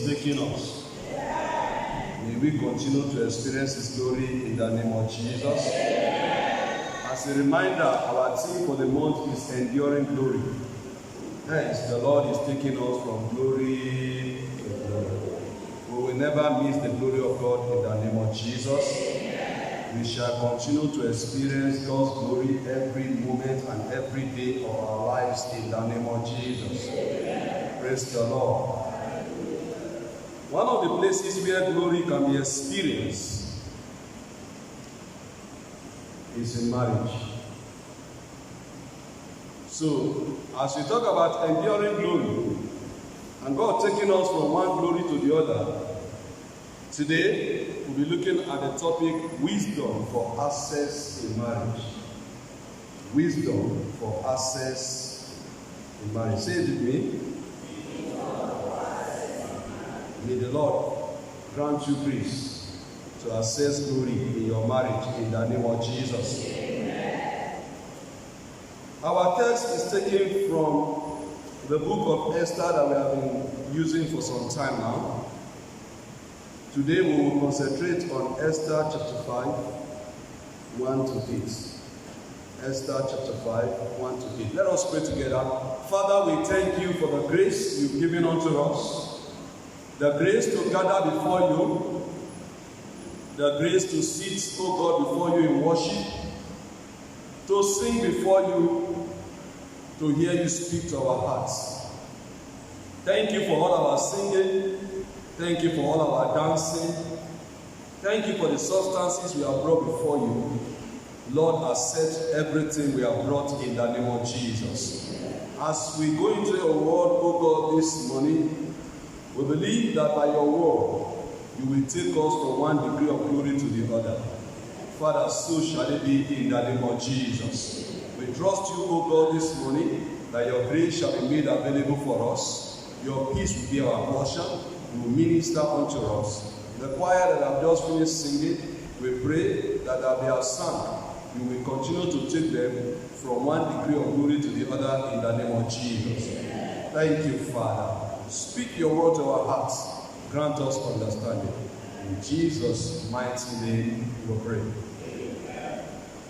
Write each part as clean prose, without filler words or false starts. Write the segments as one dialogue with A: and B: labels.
A: taking us. May we continue to experience His glory in the name of Jesus. As a reminder, our theme for the month is enduring glory. Hence, the Lord is taking us from glory to glory. We will never miss the glory of God in the name of Jesus. We shall continue to experience God's glory every moment and every day of our lives in the name of Jesus. Praise the Lord. One of the places where glory can be experienced is in marriage. So, as we talk about enduring glory, and God taking us from one glory to the other, today we'll be looking at the topic, wisdom for access in marriage. Wisdom for access in marriage. Say it with me. May the Lord grant you grace to access glory in your marriage in the name of Jesus. Amen. Our text is taken from the book of Esther that we have been using for some time now. Today we will concentrate on Esther chapter 5, 1 to 8. Esther chapter 5, 1 to 8. Let us pray together. Father, we thank you for the grace you've given unto us. The grace to gather before you, the grace to sit, O God, before you in worship, to sing before you, to hear you speak to our hearts. Thank you for all our singing. Thank you for all our dancing. Thank you for the substances we have brought before you. Lord, accept everything we have brought in the name of Jesus. As we go into your word, O God, this morning, we believe that by your word, you will take us from one degree of glory to the other. Father, so shall it be in the name of Jesus. We trust you, O God, this morning, that your grace shall be made available for us. Your peace will be our portion. You will minister unto us. The choir that I've just finished singing, we pray that as they have sung, you will continue to take them from one degree of glory to the other in the name of Jesus. Thank you, Father. Speak your word to our hearts. Grant us understanding. In Jesus' mighty name we pray. Amen.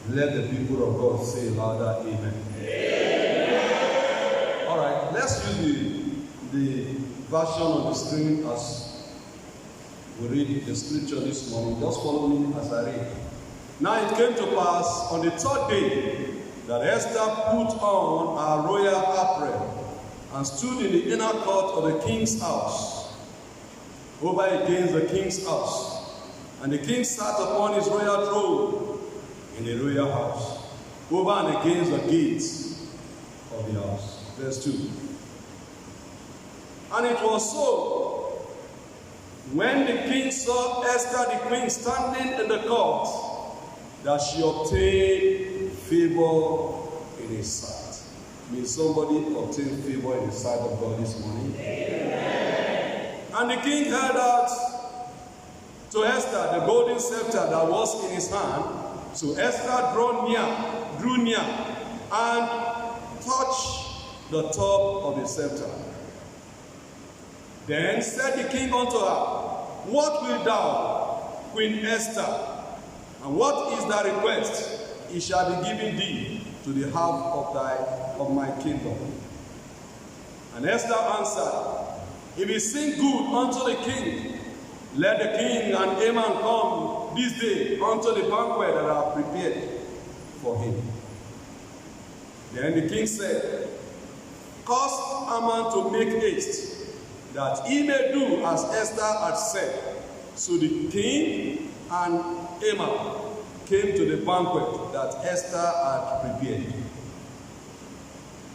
A: Let the people of God say louder, amen. Amen. All right, let's use the version on the screen as we read the scripture this morning. Just follow me as I read. Now it came to pass on the third day that Esther put on her royal apparel and stood in the inner court of the king's house, over against the king's house. And the king sat upon his royal throne in the royal house, over and against the gates of the house. Verse 2. And it was so, when the king saw Esther the queen standing in the court, that she obtained favor in his sight. May somebody obtain favor in the sight of God this morning. Amen. And the king held out to Esther the golden scepter that was in his hand. So Esther drew near and touched the top of the scepter. Then said the king unto her, What wilt thou, Queen Esther? And what is thy request? It shall be given thee to the half of my kingdom. And Esther answered, If it seem good unto the king, let the king and Haman come this day unto the banquet that I have prepared for him. Then the king said, Cause Haman to make haste, that he may do as Esther had said. So the king and Haman came to the banquet that Esther had prepared.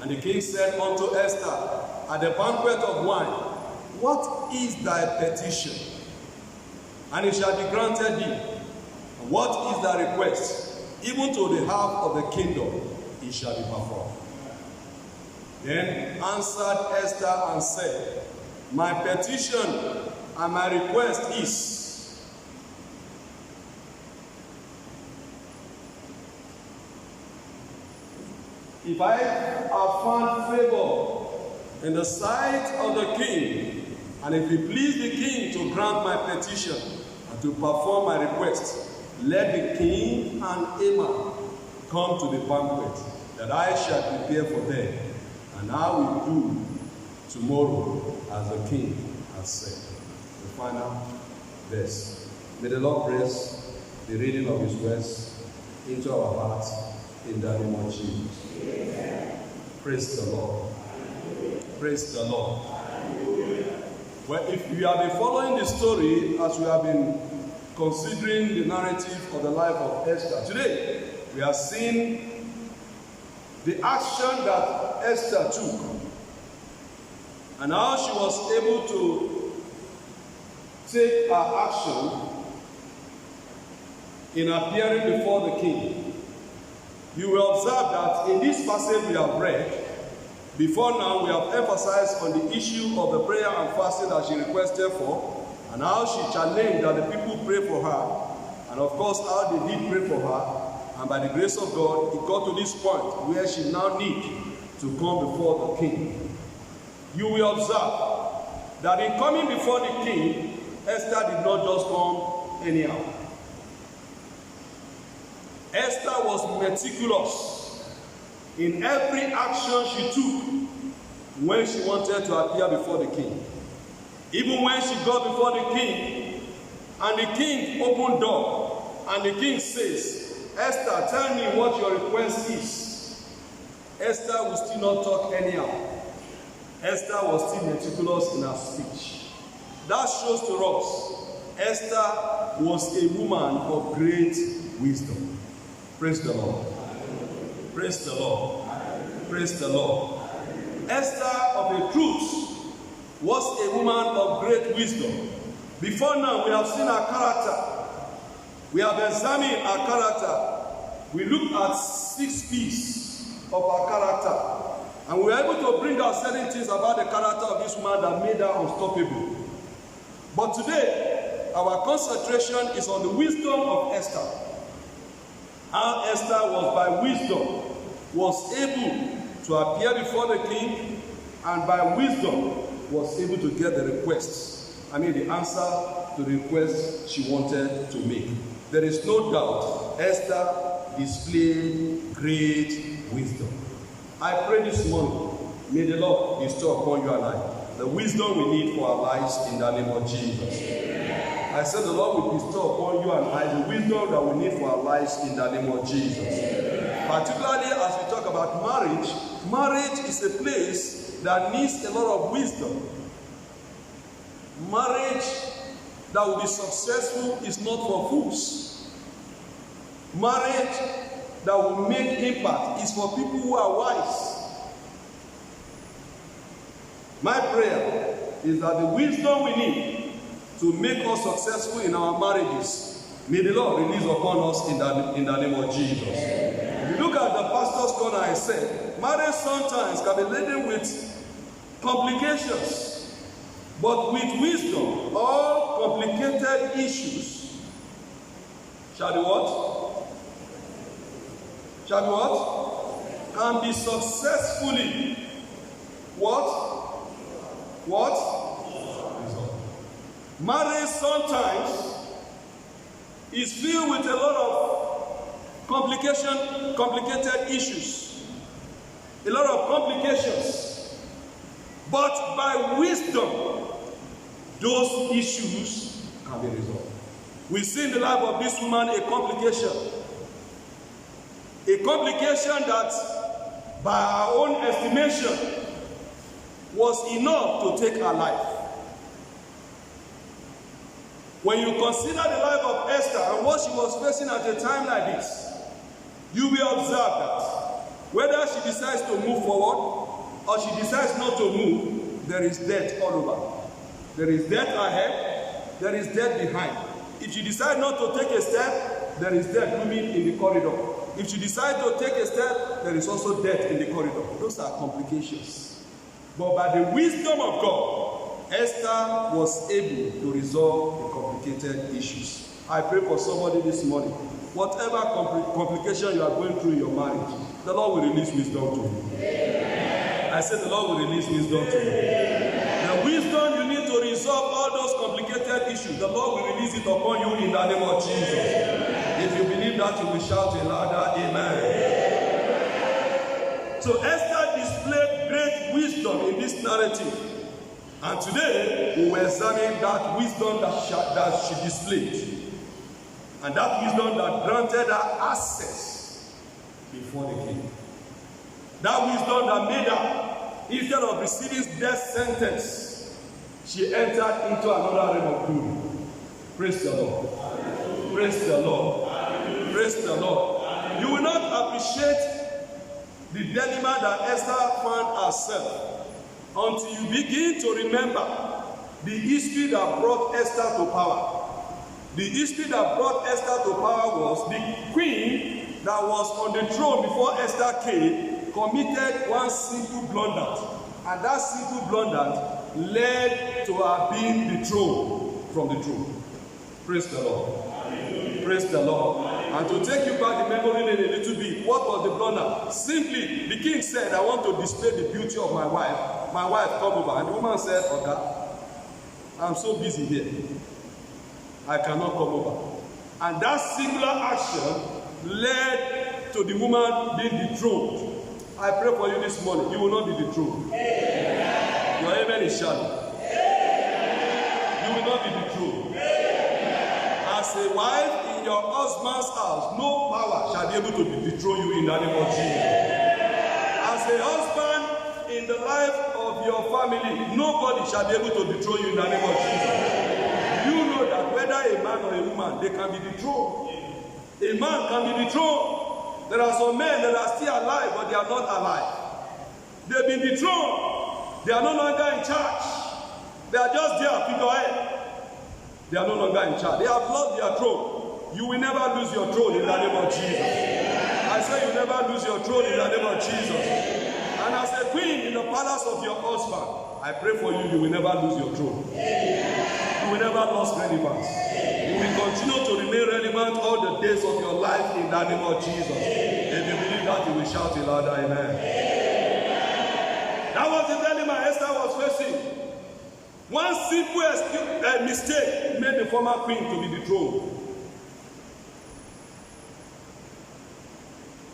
A: And the king said unto Esther at the banquet of wine, What is thy petition? And it shall be granted thee. And what is thy request? Even to the half of the kingdom, it shall be performed. Then answered Esther and said, My petition and my request is, if I have found favor in the sight of the king, And if it please the king to grant my petition and to perform my request, let the king and Haman come to the banquet that I shall prepare for them, and I will do tomorrow as the king has said. The final verse. May the Lord bless the reading of his words into our hearts in the name of Jesus. Amen. Praise the Lord. Praise the Lord. Well, if you have been following the story as we have been considering the narrative of the life of Esther, today we have seen the action that Esther took and how she was able to take her action in appearing before the king. You will observe that in this passage we have read, before now we have emphasized on the issue of the prayer and fasting that she requested for, and how she challenged that the people pray for her, and of course how they did pray for her, and by the grace of God it got to this point where she now needs to come before the king. You will observe that in coming before the king, Esther did not just come anyhow. Esther was meticulous in every action she took when she wanted to appear before the king. Even when she got before the king, and the king opened door, and the king says, Esther, tell me what your request is. Esther will still not talk anyhow. Esther was still meticulous in her speech. That shows to us, Esther was a woman of great wisdom. Praise the Lord. Praise the Lord. Praise the Lord. Esther, of a truth, was a woman of great wisdom. Before now, we have seen her character. We have examined her character. We looked at 6 P's of her character. And we were able to bring out certain things about the character of this woman that made her unstoppable. But today, our concentration is on the wisdom of Esther. How Esther was by wisdom, was able to appear before the king, and by wisdom was able to get the the answer to the request she wanted to make. There is no doubt Esther displayed great wisdom. I pray this morning, may the Lord bestow upon you and I the wisdom we need for our lives in the name of Jesus. Amen. I said the Lord will bestow upon you and I the wisdom that we need for our lives in the name of Jesus. Amen. Particularly as we talk about marriage, marriage is a place that needs a lot of wisdom. Marriage that will be successful is not for fools. Marriage that will make impact is for people who are wise. My prayer is that the wisdom we need to make us successful in our marriages, may the Lord release upon us in the name of Jesus. If you look at the pastor's corner, I said, marriage sometimes can be laden with complications, but with wisdom, all complicated issues shall be what? Shall be what? Can be successfully what? Marriage sometimes is filled with a lot of complicated issues, a lot of complications. But by wisdom, those issues can be resolved. We see in the life of this woman a complication that, by our own estimation, was enough to take her life. When you consider the life of Esther and what she was facing at a time like this, you will observe that whether she decides to move forward or she decides not to move, there is death all over. There is death ahead, there is death behind. If she decides not to take a step, there is death looming in the corridor. If she decides to take a step, there is also death in the corridor. Those are complications. But by the wisdom of God, Esther was able to resolve the complicated issues. I pray for somebody this morning. Whatever complication you are going through in your marriage, the Lord will release wisdom to you. Amen. I said the Lord will release wisdom to you. The wisdom you need to resolve all those complicated issues, the Lord will release it upon you in the name of Jesus. If you believe that, you will shout a louder amen. So Esther displayed great wisdom in this narrative. And today, we will examine that wisdom that she displayed. And that wisdom that granted her access before the king. That wisdom that made her, instead of receiving death sentence, she entered into another realm of glory. Praise the Lord. Praise the Lord. Praise the Lord. You will not appreciate the dilemma that Esther found herself until you begin to remember the history that brought Esther to power. The history that brought Esther to power was the queen that was on the throne before Esther came committed one simple blunder. And that simple blunder led to her being dethroned from the throne. Praise the Lord. Praise the Lord. And to take you back the memory lane a little bit, what was the blunder? Simply, the king said, I want to display the beauty of my wife. My wife, come over. And the woman said, okay, I'm so busy here. I cannot come over. And that singular action led to the woman being dethroned. I pray for you this morning. You will not be dethroned. Your amen is shallow. You will not be dethroned. As a wife in your husband's house, no power shall be able to dethrone you in the name of Jesus. As a husband in the life of your family, nobody shall be able to dethrone you in the name of Jesus. You know that whether a man or a woman, they can be dethroned. A man can be dethroned. There are some men that are still alive, but they are not alive. They've been dethroned. They are no longer in charge. They are just there, figurehead. They are no longer in charge. They have lost their throne. You will never lose your throne in the name of Jesus. I say you never lose your throne in the name of Jesus. And as a queen in the palace of your husband, I pray for you, you will never lose your throne. You will never lose relevance. You will continue to remain relevant all the days of your life in the name of Jesus. If you believe that, you will shout a louder amen. That was the dilemma Esther was facing. One simple mistake made the former queen to be dethroned.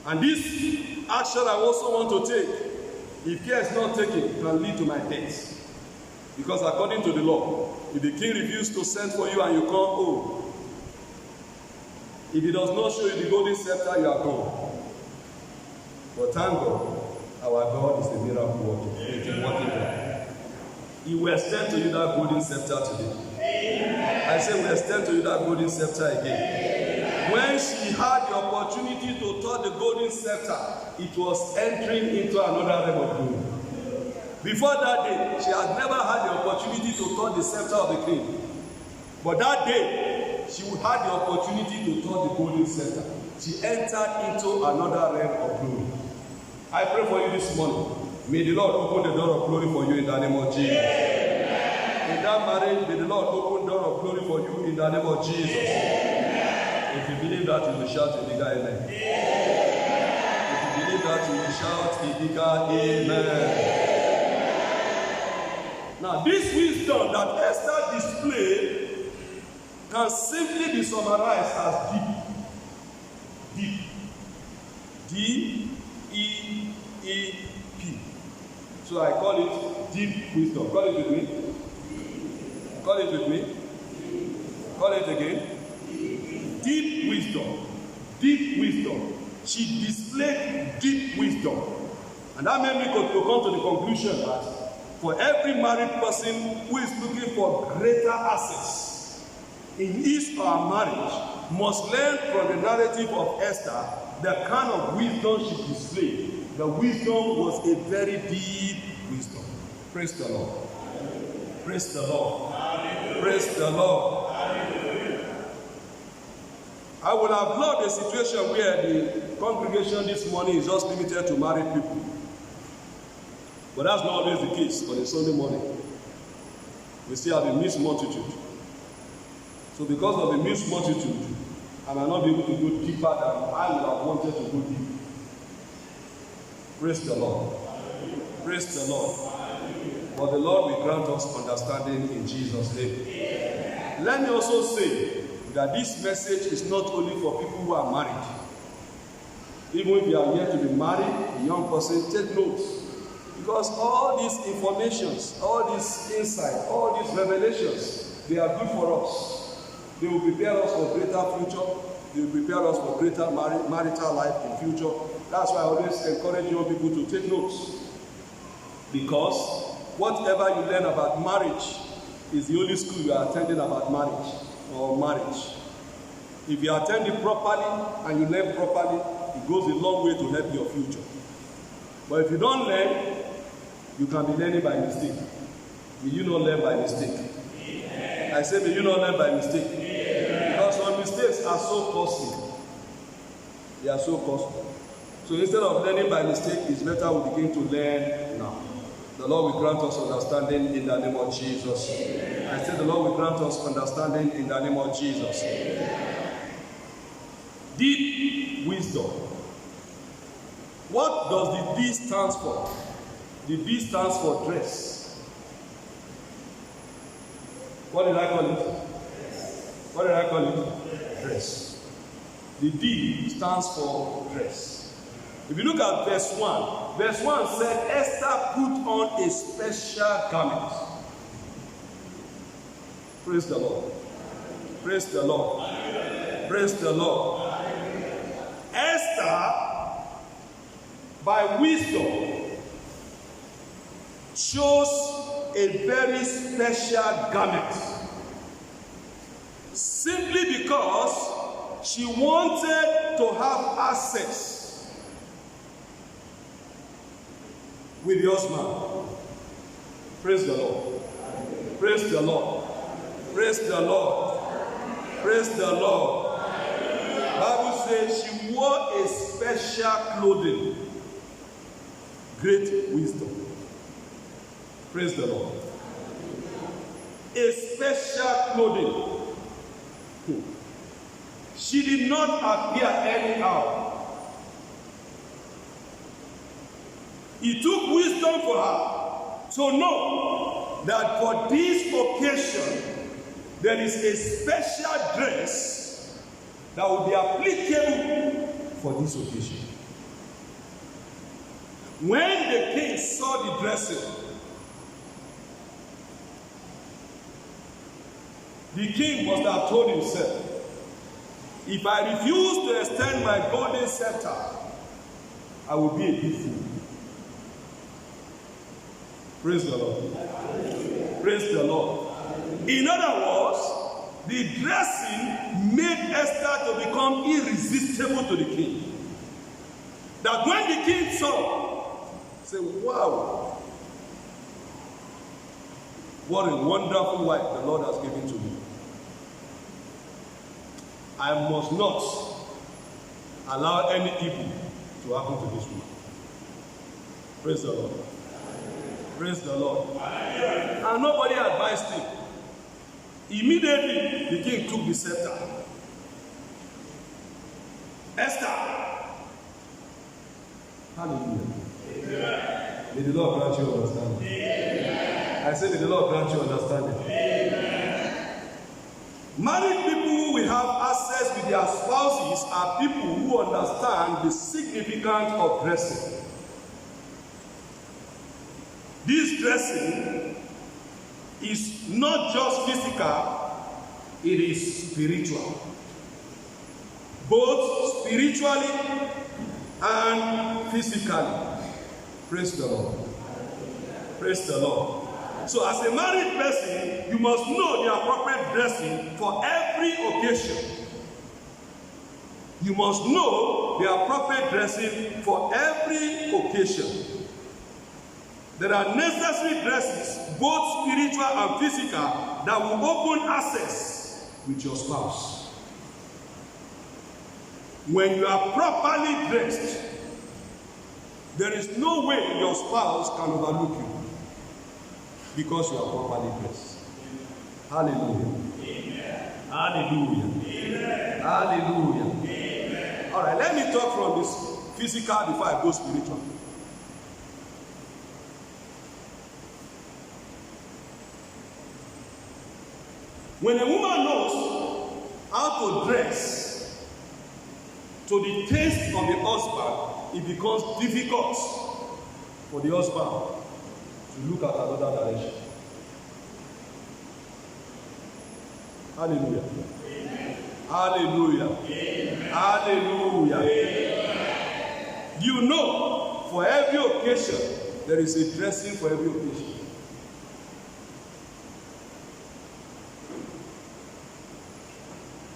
A: And this action I also want to take, if care is not taken, can lead to my death. Because according to the law, if the king refused to send for you and you come home, if he does not show you the golden scepter, you are gone. But thank God, our God is the miracle working. He will extend to you that golden scepter today. I say we extend to you that golden scepter again. When she had the opportunity to touch the golden scepter, it was entering into another realm of glory. Before that day, she had never had the opportunity to touch the scepter of the king. But that day, she had the opportunity to touch the golden scepter. She entered into another realm of glory. I pray for you this morning. May the Lord open the door of glory for you in the name of Jesus. In that marriage, may the Lord open the door of glory for you in the name of Jesus. If you believe that, you will shout a bigger amen. If you believe that, you will shout a bigger amen. Now, this wisdom that Esther displayed can simply be summarized as deep. Deep. D-E-E-P. So I call it deep wisdom. Call it with me. Call it with me. Call it again. Deep wisdom. Deep wisdom. She displayed deep wisdom. And that made me to come to the conclusion that for every married person who is looking for greater access in his or her marriage must learn from the narrative of Esther the kind of wisdom she displayed. The wisdom was a very deep wisdom. Praise the Lord. Praise the Lord. Praise the Lord. I would have loved a situation where the congregation this morning is just limited to married people. But that's not always the case on a Sunday morning. We still have a mixed multitude. So because of the mixed multitude, I might not be able to go deeper than I would have wanted to go deep. Praise the Lord. Praise the Lord. But the Lord will grant us understanding in Jesus' name. Let me also say that this message is not only for people who are married. Even if you are yet to be married, a young person, take notes. Because all these informations, all these insights, all these revelations, they are good for us. They will prepare us for greater future. They will prepare us for greater marital life in future. That's why I always encourage young people to take notes. Because whatever you learn about marriage is the only school you are attending about marriage or marriage. If you attend it properly and you learn properly, it goes a long way to help your future. But if you don't learn, you can be learning by mistake. May you not learn by mistake. Amen. I say, may you not learn by mistake. Amen. Because some mistakes are so costly. They are so costly. So instead of learning by mistake, it's better we begin to learn now. The Lord will grant us understanding in the name of Jesus. Amen. I say the Lord will grant us understanding in the name of Jesus. Amen. Deep wisdom. What does the D stand for? The D stands for dress. What did I call it? What did I call it? Dress. The D stands for dress. If you look at verse 1 said, Esther put on a special garment. Praise the Lord. Praise the Lord. Praise the Lord. Esther, by wisdom, chose a very special garment. Simply because she wanted to have access with the husband. Praise the Lord. Praise the Lord. Praise the Lord. Praise the Lord. Bible says she wore a special clothing. Great wisdom. Praise the Lord. A special clothing. She did not appear anyhow. It took wisdom for her to know that for this occasion, there is a special dress that will be applicable for this occasion. When the king saw the dressing, the king must have told himself, if I refuse to extend my golden scepter, I will be a big fool. Praise the Lord. Praise the Lord. In other words, the dressing made Esther to become irresistible to the king. That when the king saw, he said, wow, what a wonderful wife the Lord has given to me. I must not allow any evil to happen to this woman. Praise the Lord. Praise the Lord. And nobody advised him. Immediately, the king took the scepter. Esther. Hallelujah. Amen. May the Lord grant you understanding. Amen. I say, may the Lord grant you understanding. Amen. Married people who have access with their spouses are people who understand the significance of dressing. This dressing is not just physical, it is spiritual. Both spiritually and physically. Praise the Lord. Praise the Lord. So as a married person, you must know the appropriate dressing for every occasion. You must know the appropriate dressing for every occasion. There are necessary dresses, both spiritual and physical, that will open access with your spouse. When you are properly dressed, there is no way your spouse can overlook you because you are properly dressed. Hallelujah. Amen. Hallelujah. Amen. Hallelujah. Amen. All right, let me talk from this physical before I go spiritual. When a woman knows how to dress to the taste of the husband, it becomes difficult for the husband to look at another direction. Hallelujah. Amen. Hallelujah. Amen. Hallelujah. Amen. You know, for every occasion, there is a dressing for every occasion.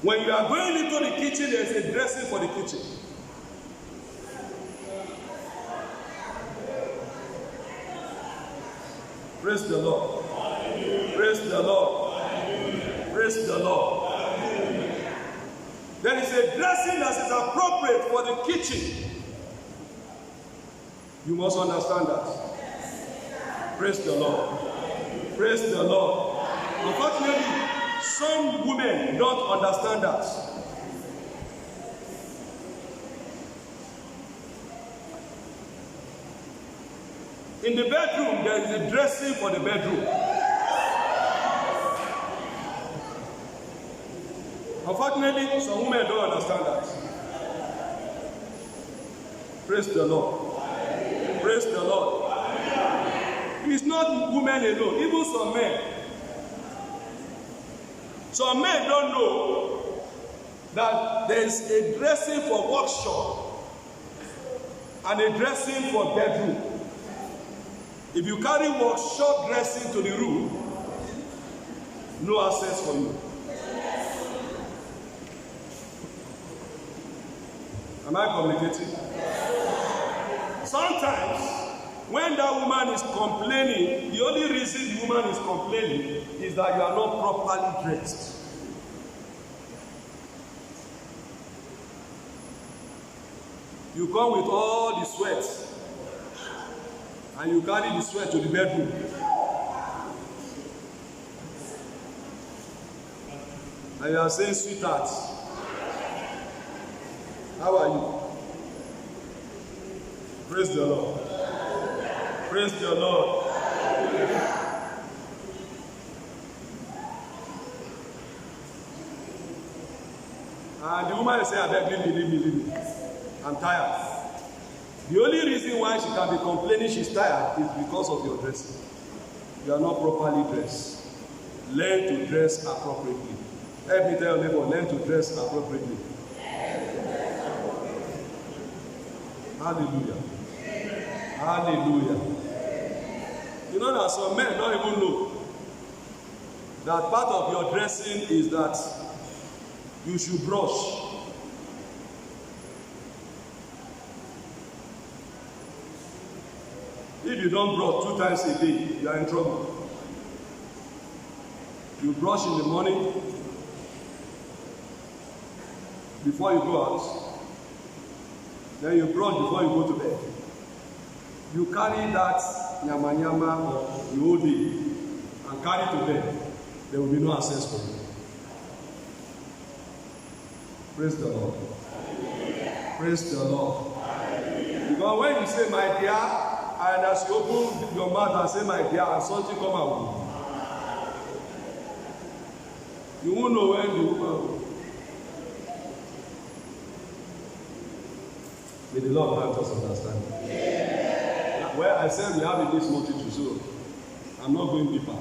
A: When you are going into the kitchen, there is a dressing for the kitchen. Praise the Lord. Praise the Lord. Praise the Lord. There is a dressing that is appropriate for the kitchen. You must understand that. Praise the Lord. Praise the Lord. Unfortunately, some women don't understand that. In the bedroom, there is a dressing for the bedroom. Unfortunately, some women don't understand that. Praise the Lord. Praise the Lord. It's not women alone, even some men. Some men don't know that there is a dressing for workshop and a dressing for bedroom. If you carry workshop dressing to the room, no access for you. Am I communicating? Sometimes, when that woman is complaining, the only reason the woman is complaining is that you are not properly dressed. You come with all the sweat, and you carry the sweat to the bedroom. And you are saying, sweetheart, how are you? Praise the Lord. Praise the Lord. And the woman is saying, I beg, leave me. I'm tired. The only reason why she can be complaining she's tired is because of your dressing. You are not properly dressed. Learn to dress appropriately. Let me tell your neighbor, learn to dress appropriately. Hallelujah. Hallelujah. You know that some men don't even know that part of your dressing is that you should brush. If you don't brush 2 times a day, you are in trouble. You brush in the morning before you go out. Then you brush before you go to bed. You carry that nyama or the whole day and carry to bed. There will be no access for you. Praise the Lord. Praise the Lord. Because when you say, my dear, and as you open your mouth and say, my dear, and something come out, you won't know when the woman will. May the Lord help us understand. Yeah. Well, I said we have in this multitude, so I'm not going deeper.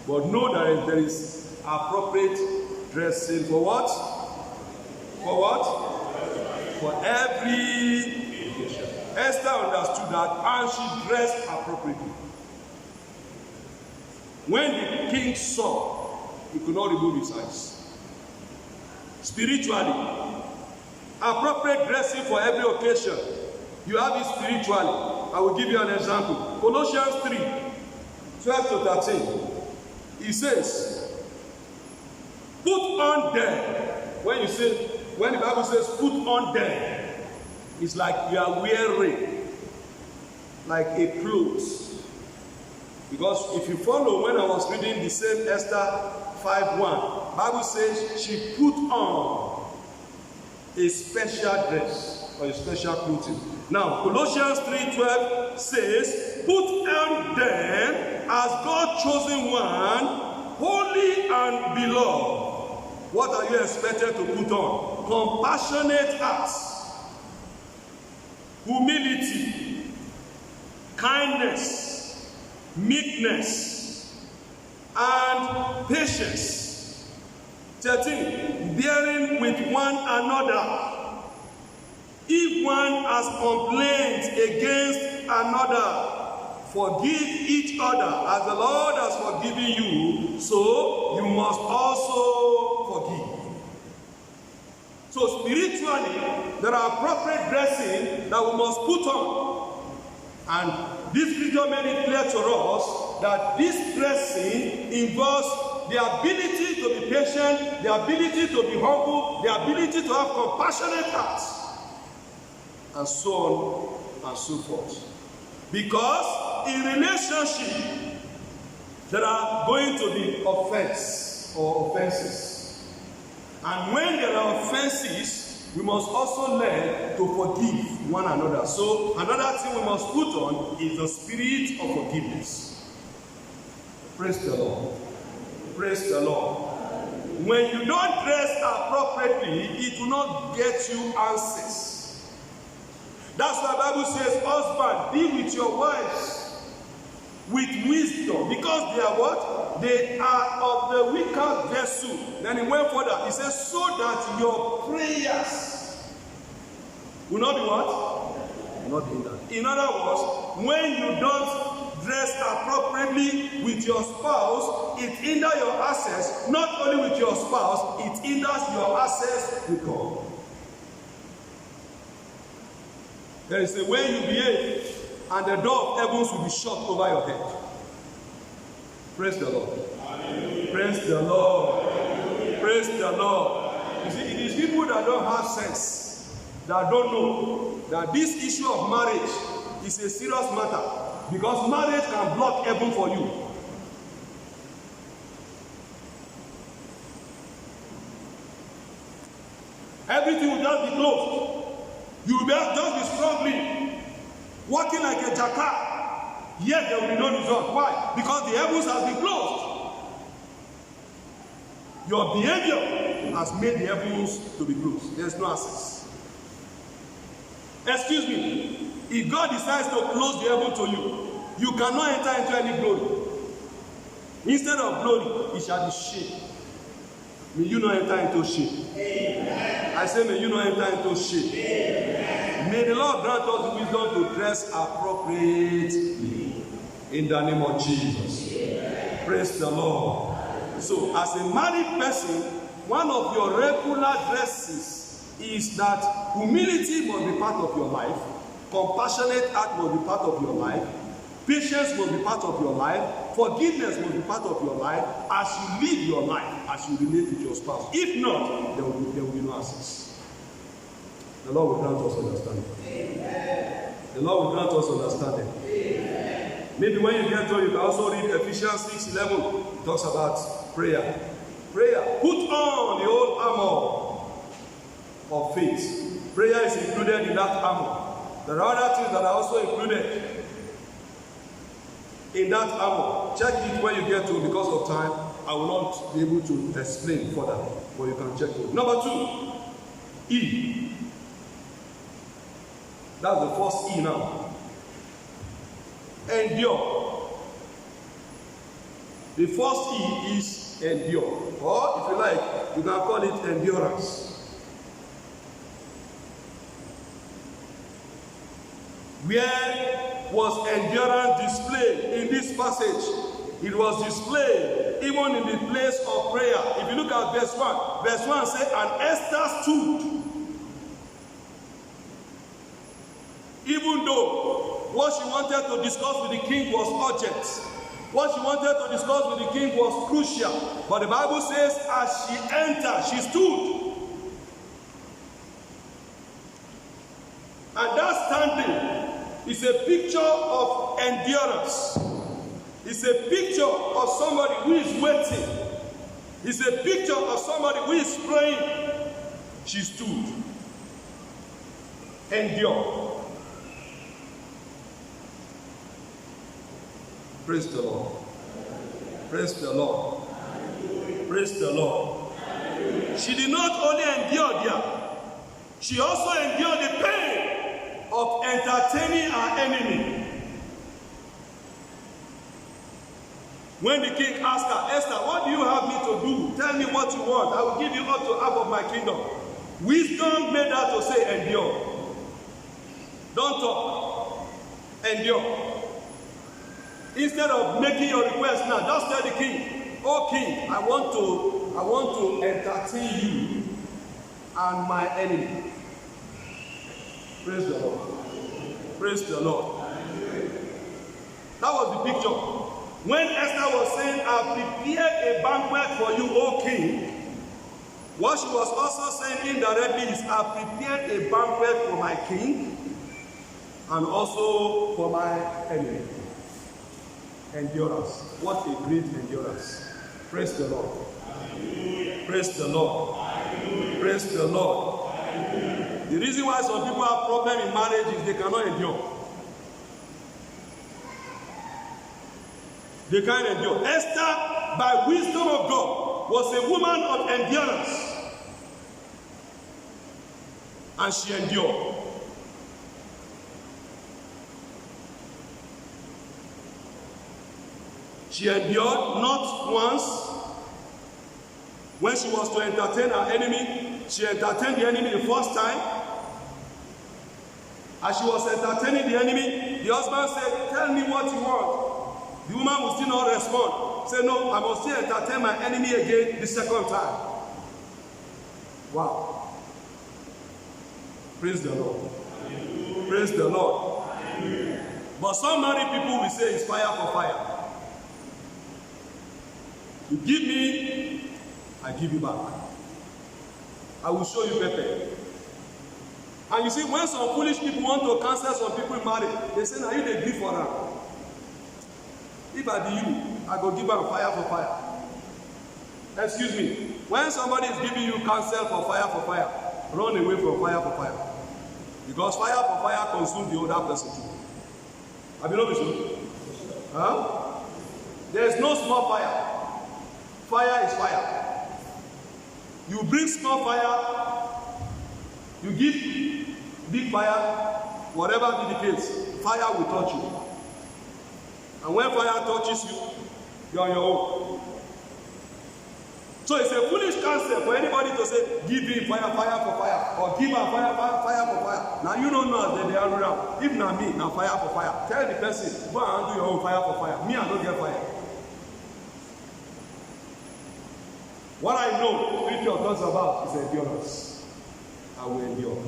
A: But know that there is appropriate dressing for what? For what? For every occasion. Esther understood that and she dressed appropriately. When the king saw, he could not remove his eyes. Spiritually, appropriate dressing for every occasion. You have it spiritually. I will give you an example. Colossians 3, 12 to 13. He says, put on them. When the Bible says put on them, it's like you are wearing like a clothes. Because if you follow, when I was reading the same Esther 5:1, Bible says she put on a special dress or a special clothing. Now Colossians 3:12 says, put on them as God's chosen one, holy and beloved, what are you expected to put on? Compassionate hearts, humility, kindness, meekness, and patience. 13. Bearing with one another. If one has complained against another, forgive each other as the Lord has forgiven you, so you must also forgive. So spiritually, there are appropriate dressing that we must put on. And this scripture made it clear to us that this dressing involves the ability to be patient, the ability to be humble, the ability to have compassionate hearts, and so on and so forth. Because in relationship, there are going to be offense or offenses. And when there are offenses, we must also learn to forgive one another. So another thing we must put on is the spirit of forgiveness. Praise the Lord. Praise the Lord. When you don't dress appropriately, it will not get you answers. That's why the Bible says, husband, be with your wives with wisdom. Because they are what? They are of the weaker vessel. Then he went further. He says, so that your prayers will not be what? Will not be hindered. In other words, when you don't dress appropriately with your spouse, it hinders your access. Not only with your spouse, it hinders your access with God. There is a way you behave, and the door of heavens will be shut over your head. Praise the Lord. Hallelujah. Praise the Lord. Hallelujah. Praise the Lord. You see, it is people that don't have sense, that don't know that this issue of marriage is a serious matter, because marriage can block heaven for you. Everything will just be closed. You will just be struggling, working like a jackass, yet there will be no result. Why? Because the heavens have been closed. Your behavior has made the heavens to be closed. There is no access. Excuse me, if God decides to close the heaven to you, you cannot enter into any glory. Instead of glory, it shall be shame. May you not enter into shame. Amen. I say, may you not enter into shame. Amen. May the Lord grant us the wisdom to dress appropriately. In the name of Jesus. Amen. Praise the Lord. So, as a married person, one of your regular dresses is that humility must be part of your life, compassionate heart must be part of your life, patience must be part of your life, forgiveness must be part of your life as you live your life, as you relate with your spouse. If not, there will be no access. The Lord will grant us understanding. Amen. The Lord will grant us understanding. Amen. Maybe when you get to, you can also read Ephesians 6:11. It talks about prayer. Prayer. Put on the whole armor of faith. Prayer is included in that armor. There are other things that are also included in that armor. Check it when you get to, because of time, I will not be able to explain further, but you can check it. Number 2, E. That's the first E now. Endure. The first E is endure. Or if you like, you can call it endurance. Where was endurance displayed in this passage? It was displayed even in the place of prayer. If you look at verse 1, verse 1 says, and Esther stood. Even though what she wanted to discuss with the king was urgent, what she wanted to discuss with the king was crucial, but the Bible says as she entered, she stood. And that standing is a picture of endurance. It's a picture of somebody who is waiting. It's a picture of somebody who is praying. She stood. Endure. Praise the Lord. Praise the Lord. Praise the Lord. She did not only endure there, she also endured the pain of entertaining her enemy. When the king asked her, Esther, what do you have me to do? Tell me what you want. I will give you up to half of my kingdom. Wisdom made her to say, endure. Don't talk. Endure. Instead of making your request now, just tell the king, oh king, I want to entertain you and my enemy. Praise the Lord. Praise the Lord. That was the picture. When Esther was saying, I prepared a banquet for you, O king, what she was also saying indirectly is, I prepared a banquet for my king and also for my enemy. Endurance. What a great endurance. Praise the Lord. Praise the Lord. Praise the Lord. The reason why some people have problems in marriage is they cannot endure. They can't endure. Esther, by wisdom of God, was a woman of endurance. And she endured. She endured not once. When she was to entertain her enemy, she entertained the enemy the first time. As she was entertaining the enemy, the husband said, tell me what you want. The woman will still not respond. Say, no, I must still entertain my enemy again the second time. Wow. Praise the Lord. Praise the Lord. But some married people will say it's fire for fire. You give me, I give you back. I will show you better. And you see, when some foolish people want to cancel some people in marriage, they say, now you they give for them. If I be you, I go give them fire for fire. Excuse me. When somebody is giving you counsel for fire, run away from fire for fire. Because fire for fire consumes the other person too. Have you noticed? Huh? There is no small fire. Fire is fire. You bring small fire, you give big fire, whatever be the case, fire will touch you. And when fire touches you, you are on your own. So it's a foolish concept for anybody to say, give me fire for fire, or give her fire for fire. Now you don't know that they are around. If not me, now fire for fire. Tell the person, go and do your own fire for fire. Me, I don't get fire. What I know, scripture talks about is endurance. I will endure.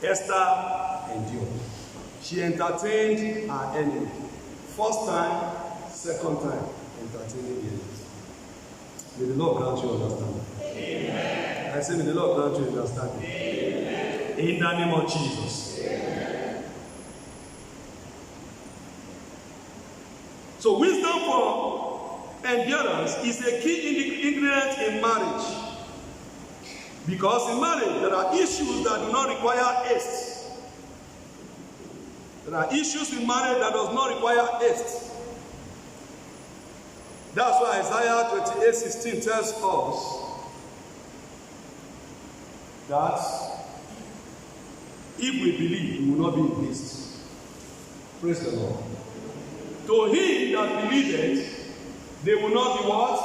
A: Esther endured. She entertained her enemy. First time, second time, entertaining the enemy. May the Lord grant you understanding. Amen. I say, may the Lord grant you understanding. Amen. In the name of Jesus. Amen. So wisdom for endurance is a key ingredient in marriage. Because in marriage, there are issues that do not require haste. There are issues in marriage that does not require haste. That's why Isaiah 28:16 tells us that if we believe, we will not be in haste. Praise the Lord. To him that believeth, they will not be what?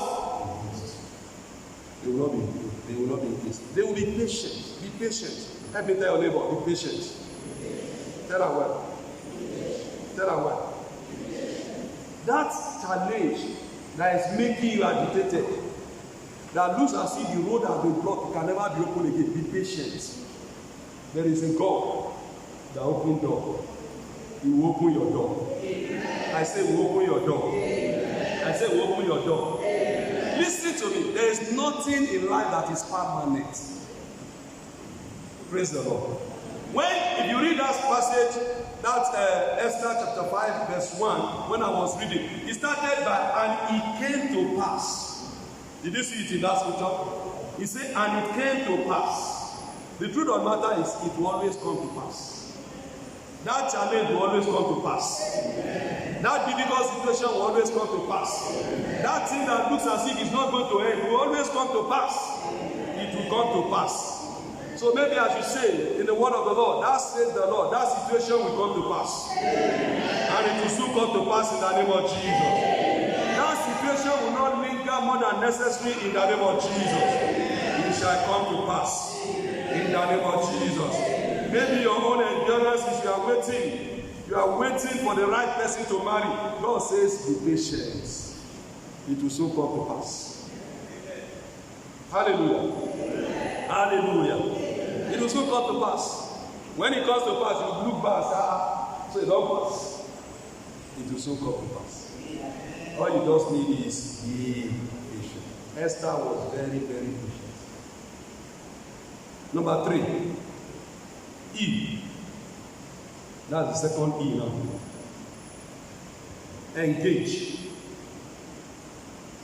A: They will not be in haste. They will be patient. Be patient. Let me tell your neighbor, be patient. Tell her well. Tell her well. That challenge that is making you agitated, that looks as if the road has been blocked, it can never be opened again. Be patient. There is a God that opens door. He will open your door. Amen. I say, will open your door. Amen. I say, will open your door. Amen. Listen to me. There is nothing in life that is permanent. Praise the Lord. If you read that passage, that Esther chapter 5 verse 1, when I was reading, it started by, and it came to pass. Did you see it in that scripture? He said, and it came to pass. The truth of the matter is, it will always come to pass. that challenge will always come to pass. That difficult situation will always come to pass. That thing that looks as if it's not going to end will always come to pass. It will come to pass. So maybe I should say in the word of the Lord, that says the Lord, that situation will come to pass. And it will soon come to pass in the name of Jesus. That situation will not linger more than necessary in the name of Jesus. It shall come to pass in the name of Jesus. Maybe your own endurance is you are waiting for the right person to marry. God says, be patient. It will soon come to pass. Hallelujah. Hallelujah. It will soon come to pass. When it comes to pass, you look back, so it don't pass. It will soon come to pass. All you just need is be patient. Esther was very, very patient. Number 3. E. That's the second E now. Engage.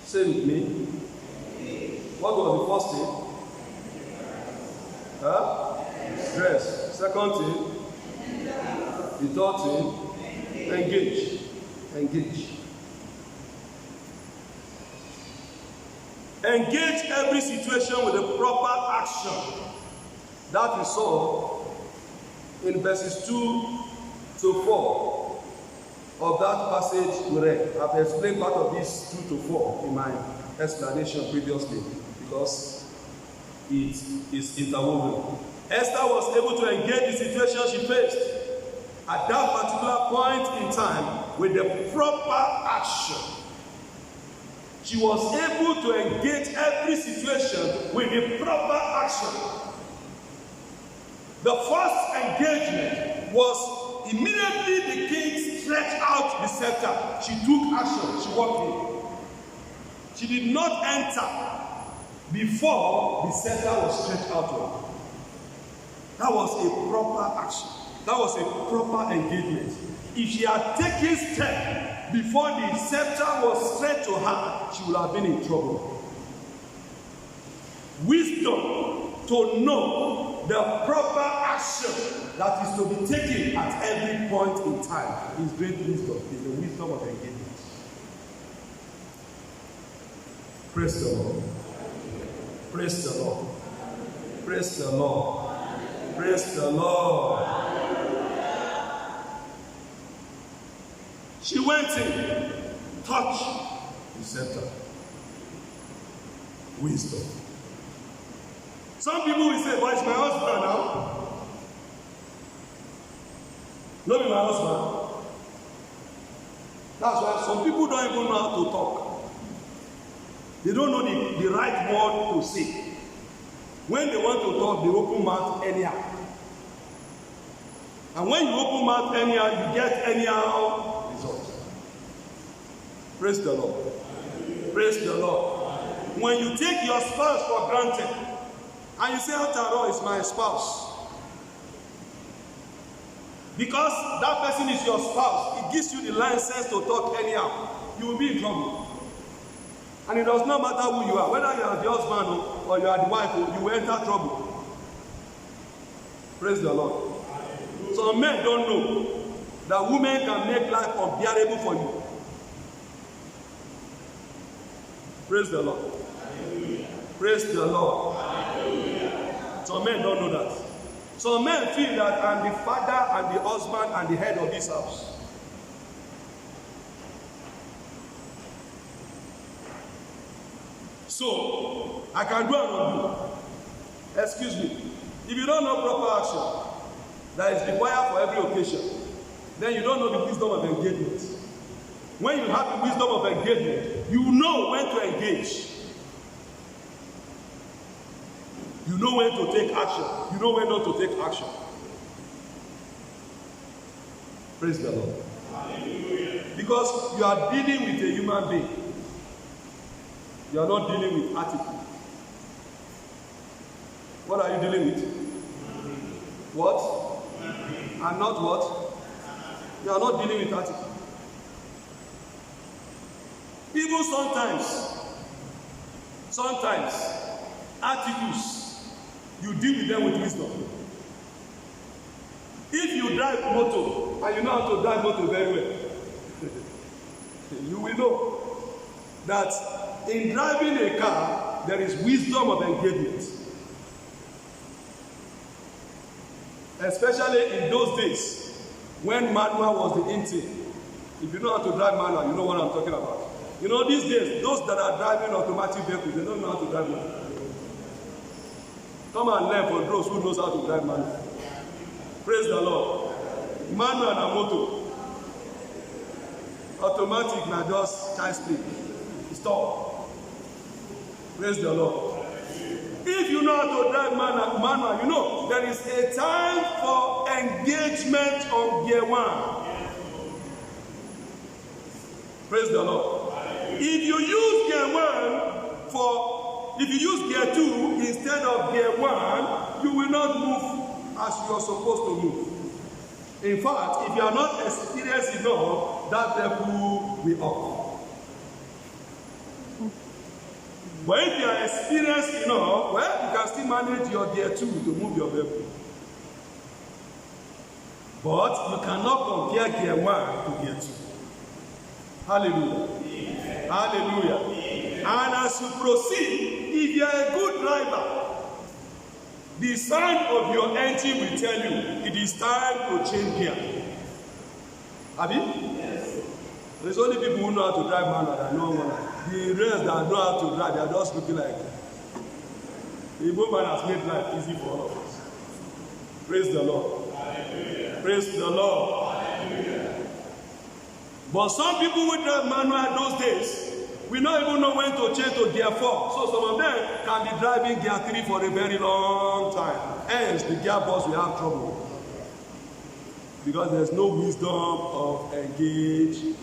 A: Say with me. What was the first thing? Dress. Second thing. The third thing. Engage. Engage. Engage every situation with a proper action. That we saw in verses 2 to 4 of that passage we read. I've explained part of this 2 to 4 in my explanation previously because it is interwoven. Esther was able to engage the situation she faced at that particular point in time with the proper action. She was able to engage every situation with the proper action. The first engagement was immediately the king stretched out the scepter. She took action. She walked in. She did not enter before the scepter was stretched out to her. That was a proper action. That was a proper engagement. If she had taken steps before the scepter was stretched to her, she would have been in trouble. Wisdom to know the proper action that is to be taken at every point in time is great wisdom. Is the wisdom of engagement. Praise the Lord. Praise the Lord. Praise the Lord. Praise the Lord. She went in, touched the scepter. Wisdom. Some people will say, but it's my husband now. Not be my husband. That's why some people don't even know how to talk. They don't know the right word to say. When they want to talk, they open mouth anyhow. And when you open mouth anyhow, you get anyhow results. Praise the Lord. Praise the Lord. When you take your spouse for granted, and you say, after all, it's my spouse. Because that person is your spouse, it gives you the license to talk anyhow. You will be in trouble. And it does not matter who you are, whether you are the husband or you are the wife, you will enter trouble. Praise the Lord. Some men don't know that women can make life unbearable for you. Praise the Lord. Praise the Lord. Some men don't know that. Some men feel that I'm the father and the husband and the head of this house. So, I can do and undo. Excuse me. If you don't know proper action that is required for every occasion, then you don't know the wisdom of engagement. When you have the wisdom of engagement, you know when to engage. You know when to take action. You know when not to take action. Praise the Lord. Hallelujah. Because you are dealing with a human being. You are not dealing with attitude. What are you dealing with? What? And not what? You are not dealing with attitude. Even sometimes, attitudes, you deal with them with wisdom. If you you drive motor and you know how to drive motor very well, you will know that in driving a car, there is wisdom of engagement. Especially in those days when manual was the in thing. If you know how to drive manual, you know what I'm talking about. You know, these days, those that are driving automatic vehicles, they don't know how to drive manual. Come and learn for those who knows how to drive manual. Praise the Lord. Manual and motor. Automatic na just child speed. Stop. Praise the Lord. If you know how to drive manual, you know there is a time for engagement on gear 1. Praise the Lord. If you use gear 1 if you use gear 2 instead of gear 1, you will not move as you are supposed to move. In fact, if you are not experienced enough, that vehicle will off. But if you are experienced enough, well, you can still manage your gear 2 to move your vehicle. But you cannot compare gear 1 to gear 2. Hallelujah. Amen. Hallelujah. And as you proceed, if you are a good driver, the sound of your engine will tell you it is time to change gear. Have you? Yes. There's only people who know how to drive manual that know one. The rest that know how to drive, they are just looking like the woman has made life easy for all of us. Praise the Lord. Hallelujah. Praise the Lord. Hallelujah. But some people who drive manual those days, we don't even know when to change to gear 4. So some of them can be driving gear 3 for a very long time. Hence, the gearbox will have trouble. Because there's no wisdom of engagement.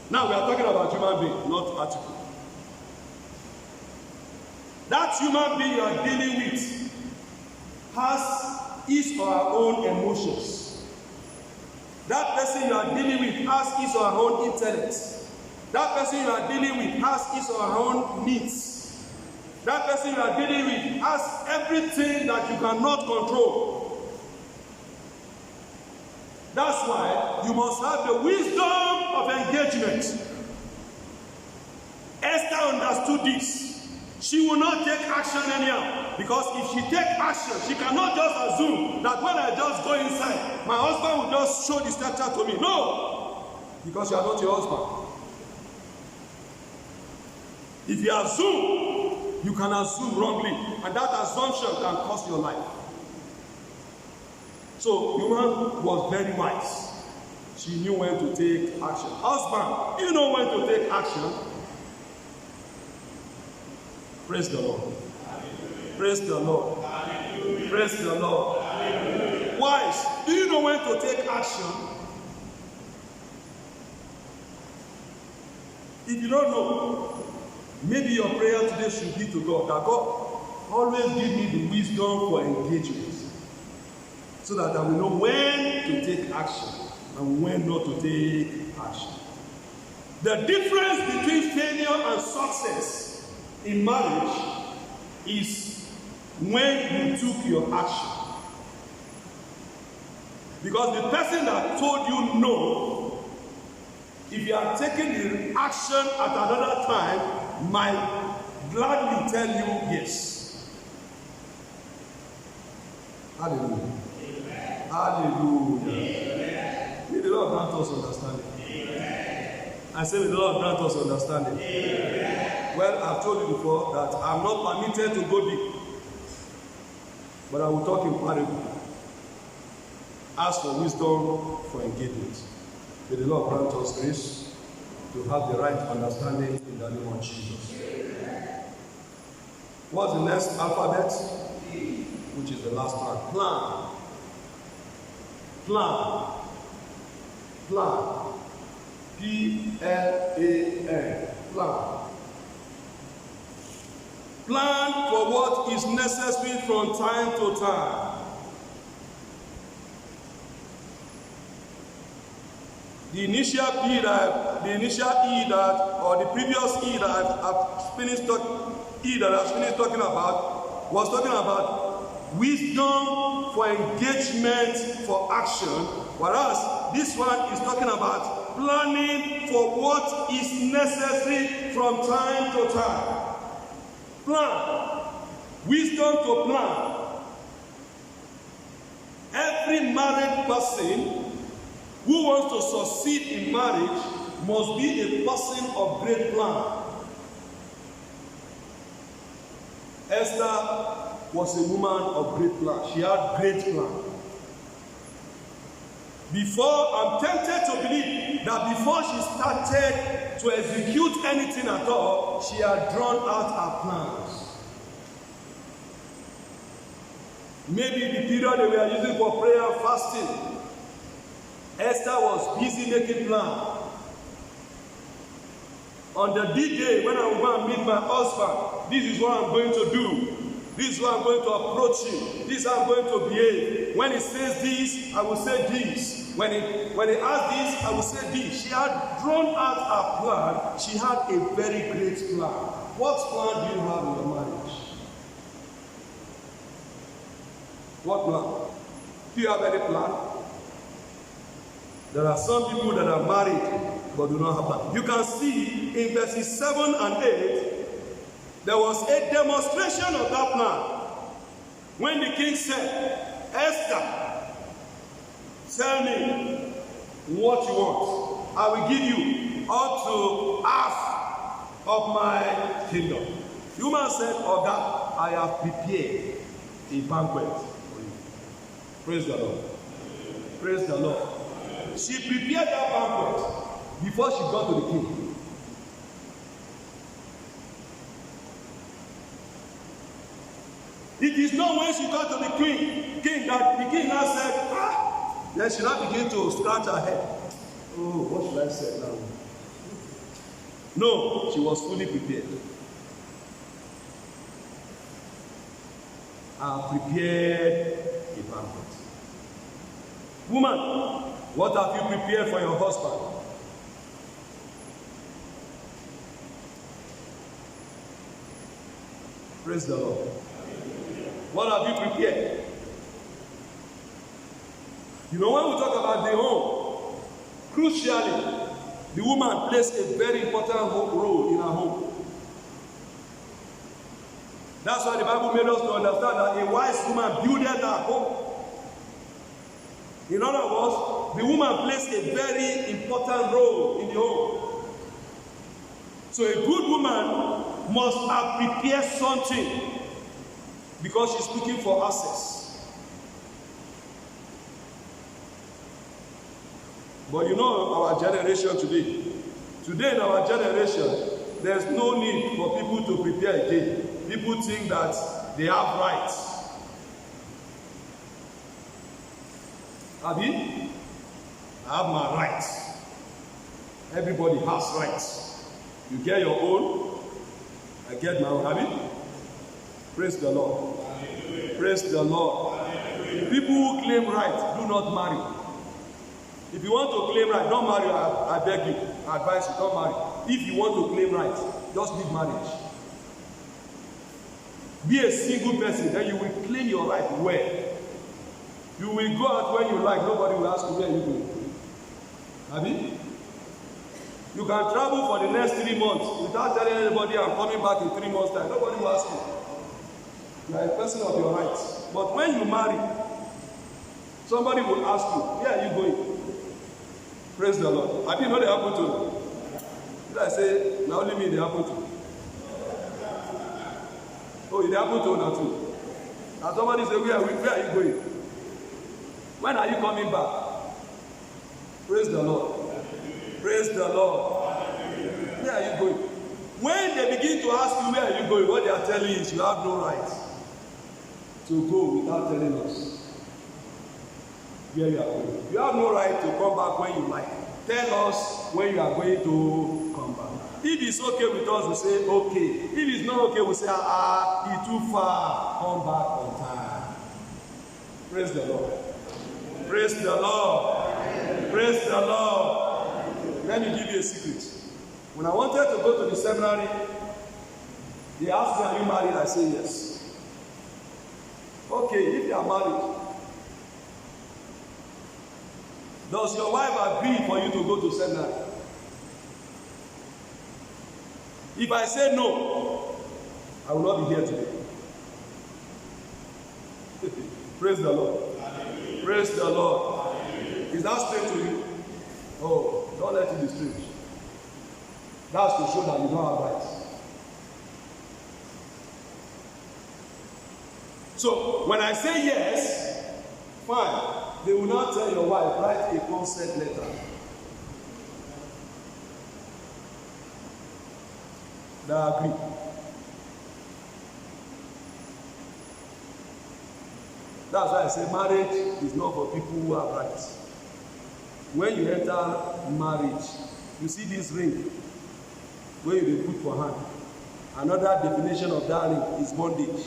A: Now we are talking about human being, not article. That human being you are dealing with has his or her own emotions. That person you are dealing with has his or her own intellect. That person you are dealing with has his or her own needs. That person you are dealing with has everything that you cannot control. That's why you must have the wisdom of engagement. Esther understood this. She will not take action anyhow. Because if she takes action, she cannot just assume that when I just go inside, my husband will just show the stature to me. No! Because you are not your husband. If you assume, you can assume wrongly. And that assumption can cost your life. So, the woman was very wise. She knew when to take action. Husband, you know when to take action. Praise the Lord. Hallelujah. Praise the Lord. Hallelujah. Praise the Lord. Hallelujah. Wives, do you know when to take action? If you don't know, maybe your prayer today should be to God, that God always give me the wisdom for engagement. So that I will know when to take action and when not to take action. The difference between failure and success in marriage is when you took your action. Because the person that told you no, if you are taking the action at another time, might gladly tell you yes. Hallelujah. Hallelujah. May the Lord grant us understanding. Amen. I say, may the Lord grant us understanding. Amen. Well, I've told you before that I'm not permitted to go deep, but I will talk in parable. Ask for wisdom for engagement. May the Lord grant us grace to have the right understanding in the name of Jesus. Amen. What's the next alphabet? Which is the last one. Plan. Plan. Plan. P-L-A-N. Plan. Plan for what is necessary from time to time. The initial E that, or the previous E that I've finished talking about, was talking about wisdom for engagement for action, whereas this one is talking about planning for what is necessary from time to time. Plan. Wisdom to plan. Every married person who wants to succeed in marriage must be a person of great plan. Esther was a woman of great plan. She had great plan. I'm tempted to believe that before she started to execute anything at all, she had drawn out her plans. Maybe the period they were using for prayer and fasting, Esther was busy making plans. On the D-Day, when I'm going to meet my husband, this is what I'm going to do. This is what I'm going to approach him. This is how I'm going to behave. When he says this, I will say this. When he asks this, I will say this. She had drawn out her plan. She had a very great plan. What plan do you have in your marriage? What plan? Do you have any plan? There are some people that are married but do not have plan. You can see in verses 7 and 8, there was a demonstration of that plan. When the king said, Esther, tell me what you want. I will give you up to half of my kingdom. The woman said, Oga, I have prepared a banquet for you. Praise the Lord. Praise the Lord. She prepared that banquet before she got to the king. It is not when she got to the king that the king now said, then she now began to scratch her head. Oh, what should I say now? No, she was fully prepared. I prepared a banquet. Woman, what have you prepared for your husband? Praise the Lord. What have you prepared? You know, when we talk about the home, crucially, the woman plays a very important role in her home. That's why the Bible made us to understand that a wise woman builded her home. In other words, the woman plays a very important role in the home. So a good woman must have prepared something because she's looking for access. But you know our generation today in our generation, there's no need for people to prepare again. People think that they have rights. Abi, I have my rights. Everybody has rights. You get your own, I get my own. Abi? Praise the Lord. Praise the Lord. People who claim right do not marry. If you want to claim right, don't marry. I beg you. I advise you, don't marry. If you want to claim right, just leave marriage. Be a single person, then you will claim your right well. You will go out when you like. Nobody will ask you where you going. Abi? You can travel for the next 3 months without telling anybody I'm coming back in 3 months' time. Nobody will ask you. You are a person of your rights. But when you marry, somebody will ask you, where are you going? Praise the Lord. I didn't know they happen to you. Did I say, now only me they happen to? Oh, it happened to you too. And somebody say, where are you going? When are you coming back? Praise the Lord. Praise the Lord. Where are you going? When they begin to ask you where are you going, what they are telling you is you have no right to go without telling us where you are going. You have no right to come back when you like. Tell us when you are going to come back. If it's okay with us, we say okay. If it's not okay, we say it's too far. Come back on time. Praise the Lord. Praise the Lord. Praise the Lord. Let me give you a secret. When I wanted to go to the seminary, they asked me, are you married? I say yes. Okay, if you are married, does your wife agree for you to go to seminary? If I say no, I will not be here today. Praise the Lord. Hallelujah. Praise the Lord. Hallelujah. Is that straight to you? Oh, don't let it be strange. That's to show that you don't have rights. So, when I say yes, fine. They will not tell your wife, write a consent letter. They agree. That's why I say marriage is not for people who have rights. When you enter marriage, you see this ring where you put for hand. Another definition of that ring is bondage.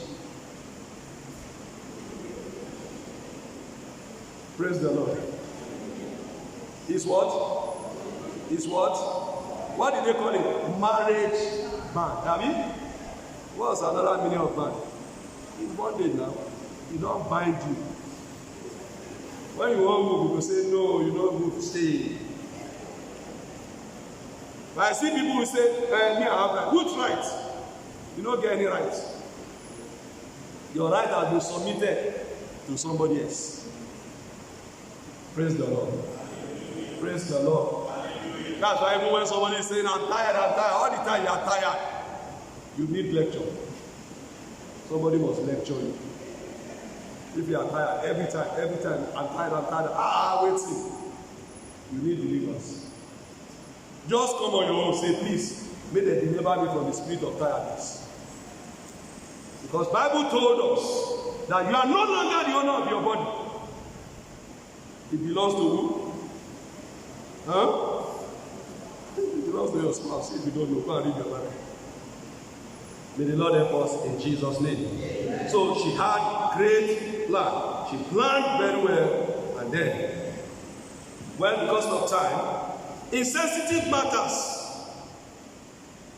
A: Praise the Lord. Is what? Is what? What did they call it? Marriage band. I mean, what's another meaning of band? It's bondage now. You don't bind you. When you want to move, people say, no, you don't move, stay. But I see people who say, me, I have right. Which right? You don't get any rights. Your right has been submitted to somebody else. Praise the Lord. Praise the Lord. That's why even when somebody is saying, I'm tired, all the time you are tired, you need lecture. Somebody must lecture you. If you are tired, every time, I'm tired, waiting. You need deliverance. Just come on your own, say, please, may they deliver me from the spirit of tiredness. Because Bible told us that you are no longer the owner of your body. It belongs to who? Huh? It belongs to your spouse. If you don't know, go and read your Bible. May the Lord help us in Jesus' name. Amen. So she had great plan. She planned very well, and then, well, because of time, in sensitive matters,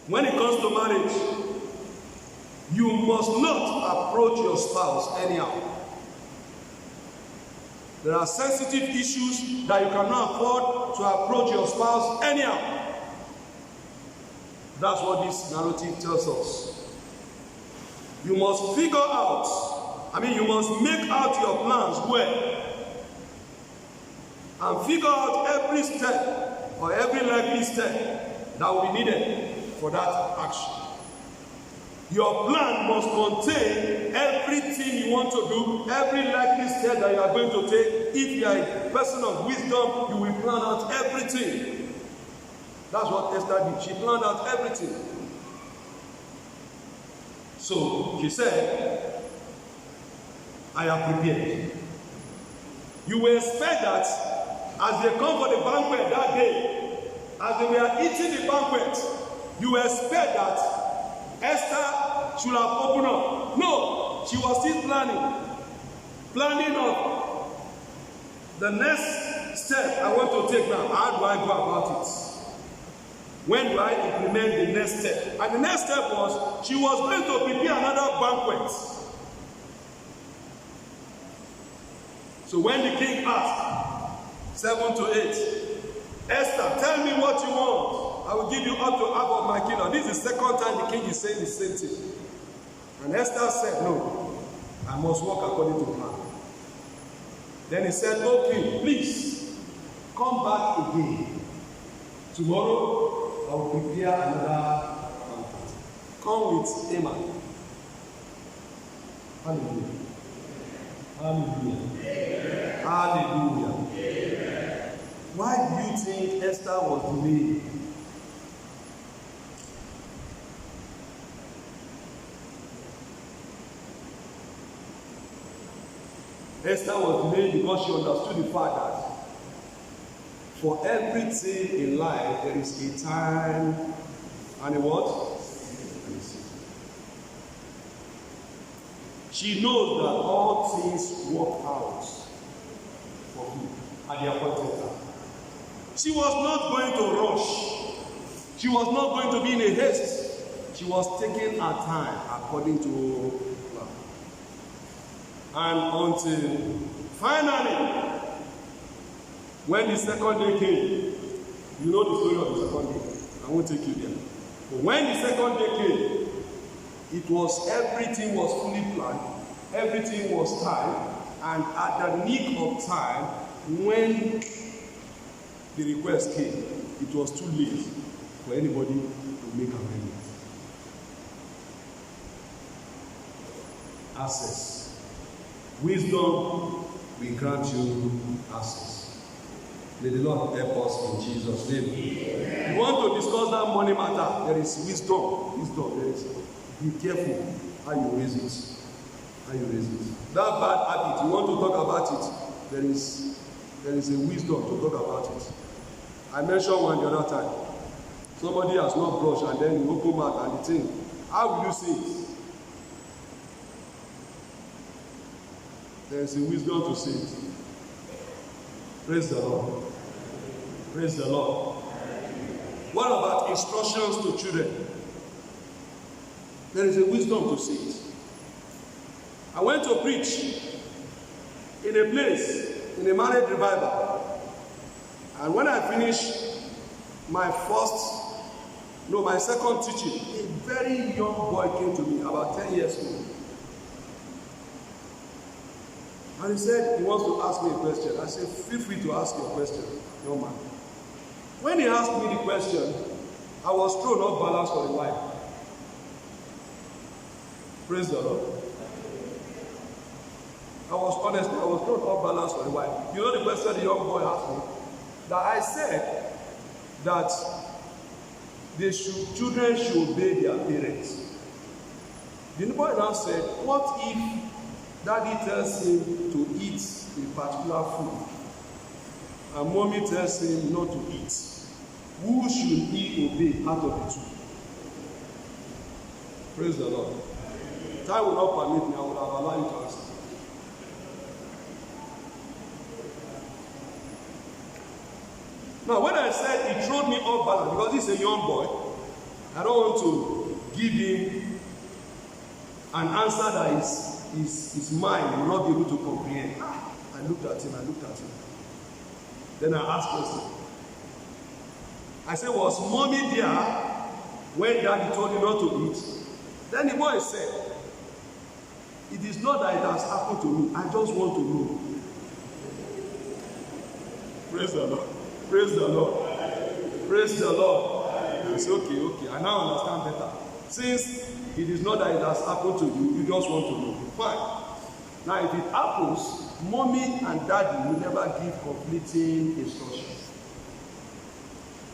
A: when it comes to marriage, you must not approach your spouse anyhow. There are sensitive issues that you cannot afford to approach your spouse anyhow. That's what this narrative tells us. You must figure out, you must make out your plans well. And figure out every step or every likely step that will be needed for that action. Your plan must contain everything you want to do, every likely step that you are going to take. If you are a person of wisdom, you will plan out everything. That's what Esther did. She planned out everything. So she said, I am prepared. You will expect that as they come for the banquet that day, as they were eating the banquet, you will expect that Esther should have opened up. No, she was still planning of the next step I want to take now. How do I go about it? When do I implement the next step? And the next step was, she was going to prepare another banquet. So when the king asked, 7 to 8, Esther, tell me what you want. I will give you up to half of my kingdom. This is the second time the king is saying the same thing. And Esther said, no, I must work according to plan. Then he said, okay, please, come back again. Tomorrow, I will prepare another banquet. Come with Haman. Hallelujah. Hallelujah. Hallelujah. Amen. Why do you think Esther was delayed? Esther was delayed because she understood the fact that for everything in life there is a time and a what? She knows that all things work out for good at the appointed time. She was not going to rush. She was not going to be in a haste. She was taking her time according to plan. And until finally, when the second day came, you know the story of the second day. I won't take you there. But when the second day came, everything was fully planned, everything was timed, and at the nick of time, when the request came, it was too late for anybody to make amendment. Access. Wisdom will grant you access. May the Lord help us in Jesus' name. If you want to discuss that money matter, there is wisdom. There is. Be careful how you raise it. That bad habit, you want to talk about it, there is a wisdom to talk about it. I mentioned one the other time. Somebody has not brushed and then you open mouth and the thing. How will you say it? There is a wisdom to say it. Praise the Lord. Praise the Lord. What about instructions to children? There is a wisdom to say it. I went to preach in a place, in a marriage revival. And when I finished my second teaching, a very young boy came to me, about 10 years old. And he said he wants to ask me a question. I said, feel free to ask your question, young man. When he asked me the question, I was thrown off balance for a while. Praise the Lord. I was thrown off balance for a while. You know the question the young boy asked me? That I said that children should obey their parents. The boy now said, what if daddy tells him to eat a particular food and mommy tells him not to eat? Who should he obey out of the two? Praise the Lord. Time will not permit me, I will have allowed you to answer. Now, when I said he threw me off balance because he's a young boy, I don't want to give him an answer that his mind will not be able to comprehend. I looked at him. Then I asked question. I said, was mommy there when daddy told you not to eat? Then the boy said, it is not that it has happened to me. I just want to know. Praise the Lord. Praise the Lord. Praise the Lord. I said, okay. I now understand better. Since it is not that it has happened to you, you just want to know. Fine. Now, if it happens, mommy and daddy will never give conflicting instructions.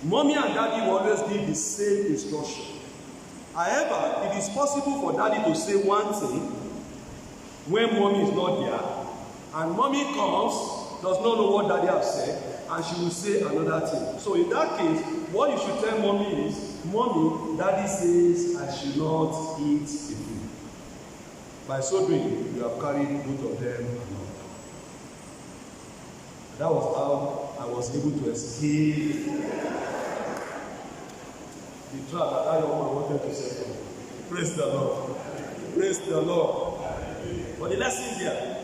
A: Mommy and daddy will always give the same instruction. However, it is possible for daddy to say one thing when mommy is not there, and mommy comes, does not know what daddy has said, and she will say another thing. So in that case, what you should tell mommy is, mommy, daddy says I should not eat the food. By so doing, you have carried both of them along. That was how I was able to escape the trap that young man wanted to set up. Praise the Lord. Praise the Lord. But the lesson here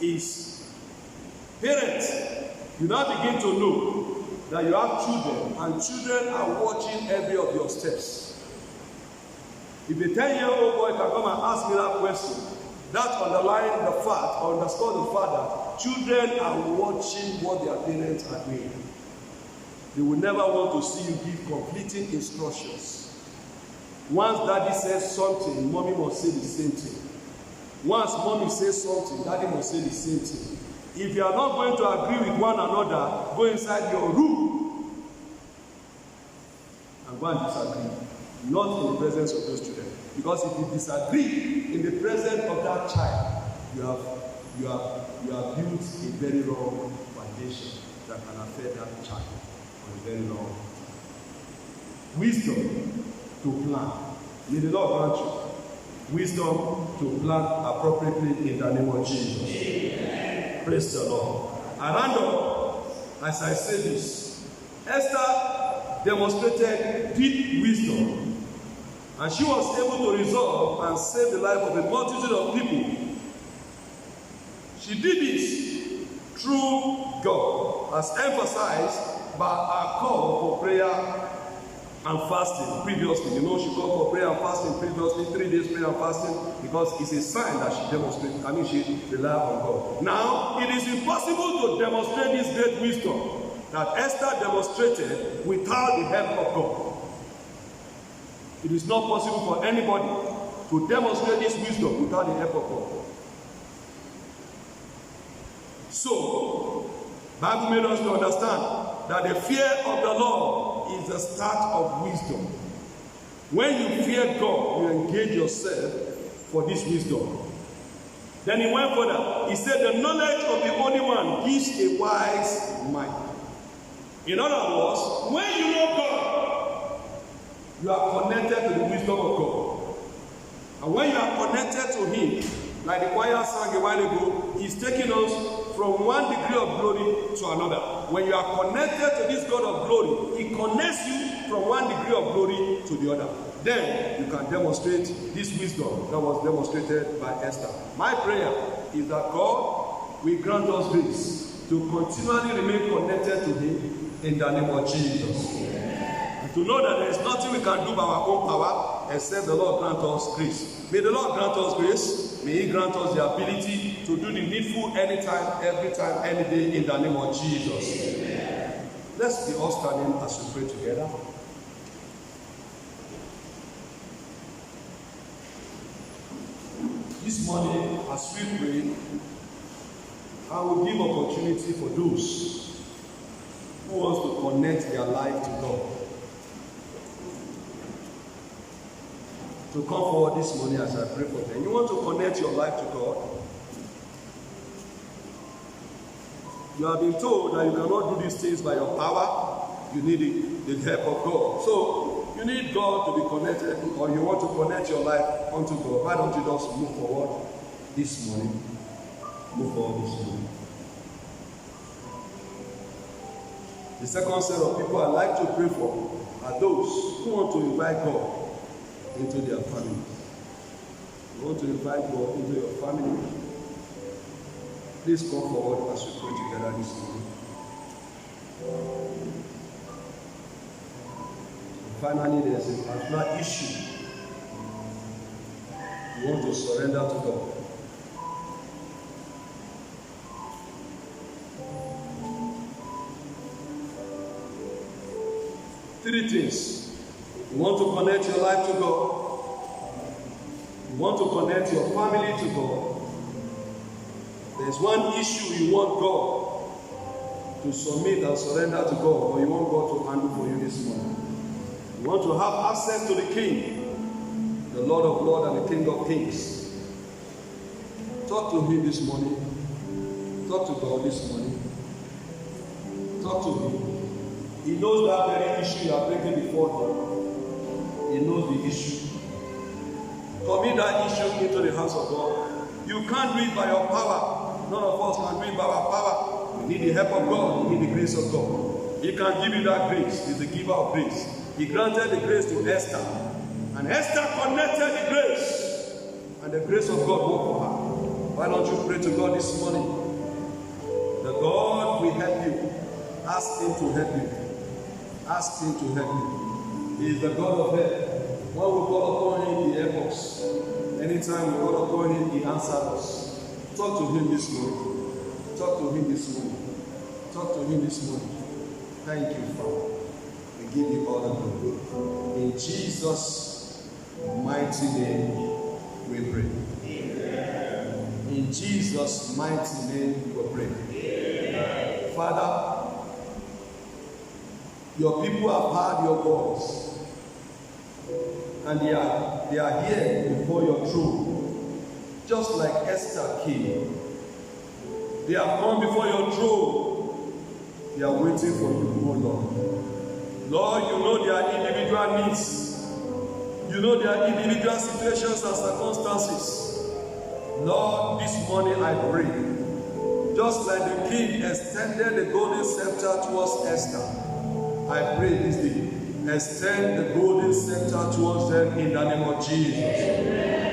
A: is, parents, you now begin to know that you have children, and children are watching every of your steps. If a 10-year-old boy can come and ask me that question, that underlines the fact, or underscore the fact that children are watching what their parents are doing. They will never want to see you give conflicting instructions. Once daddy says something, mommy must say the same thing. Once mommy says something, daddy must say the same thing. If you are not going to agree with one another, go inside your room and go and disagree. Not in the presence of those children. Because if you disagree in the presence of that child, you have built a very wrong foundation that can affect that child for a very long time. Wisdom to plan. May the Lord grant you wisdom to plan appropriately in the name of Jesus. Amen. Praise the Lord. I round up as I say this. Esther demonstrated deep wisdom, and she was able to resolve and save the life of a multitude of people She did this through God, as emphasized by our call for prayer and fasting previously. You know, she called for prayer and fasting previously, 3 days prayer and fasting, because it's a sign that she demonstrated. She relied on God. Now, it is impossible to demonstrate this great wisdom that Esther demonstrated without the help of God. It is not possible for anybody to demonstrate this wisdom without the help of God. So, Bible made us to understand that the fear of the Lord is the start of wisdom. When you fear God, you engage yourself for this wisdom. Then he went further. He said, the knowledge of the Holy One gives a wise mind. In other words, when you know God, you are connected to the wisdom of God. And when you are connected to Him, like the choir sang a while ago, He's taking us from one degree of glory to another. When you are connected to this God of glory, He connects you from one degree of glory to the other. Then you can demonstrate this wisdom that was demonstrated by Esther. My prayer is that God will grant us grace to continually remain connected to Him in the name of Jesus. And to know that there is nothing we can do by our own power except the Lord grant us grace. May the Lord grant us grace. May He grant us the ability to do the needful anytime, every time, any day in the name of Jesus. Amen. Let's be all standing as we pray together. This morning, as we pray, I will give opportunity for those who want to connect their life to God to come forward this morning as I pray for them. You want to connect your life to God? You have been told that you cannot do these things by your power. You need the help of God. So, you need God to be connected, or you want to connect your life unto God. Why don't you just move forward this morning? Move forward this morning. The second set of people I like to pray for are those who want to invite God into their family. You want to invite God into your family? Please come forward as we pray together this morning. And finally, there's a particular issue you want to surrender to God. Three things. You want to connect your life to God. You want to connect your family to God. There's one issue you want God to submit and surrender to God, or you want God to handle for you this morning. You want to have access to the King, the Lord of Lords and the King of Kings. Talk to Him this morning. Talk to God this morning. Talk to Him. He knows that very issue you are bringing before Him. He knows the issue. Commit that issue into the hands of God. You can't do it by your power. None of us can do it by our power. You need the help of God. You need the grace of God. He can give you that grace. He's the giver of grace. He granted the grace to Esther. And Esther connected the grace. And the grace of God worked for her. Why don't you pray to God this morning? The God will help you. Ask Him to help you. Ask Him to help you. He is the God of help. When we call upon Him, He helps us. Anytime we call upon Him, He answers us. Talk to Him this morning. Talk to Him this morning. Talk to Him this morning. Thank you, Father. We give you all the glory. In Jesus' mighty name, we pray. Amen. In Jesus' mighty name, we pray. Amen. Father, your people have heard your voice, and they are here before your throne, just like Esther came. They have come before your throne. They are waiting for you, oh Lord. Lord, you know their individual needs. You know their individual situations and circumstances. Lord, this morning I pray, just like the king extended the golden scepter towards Esther, I pray this day, extend the golden scepter towards them in the name of Jesus. Amen.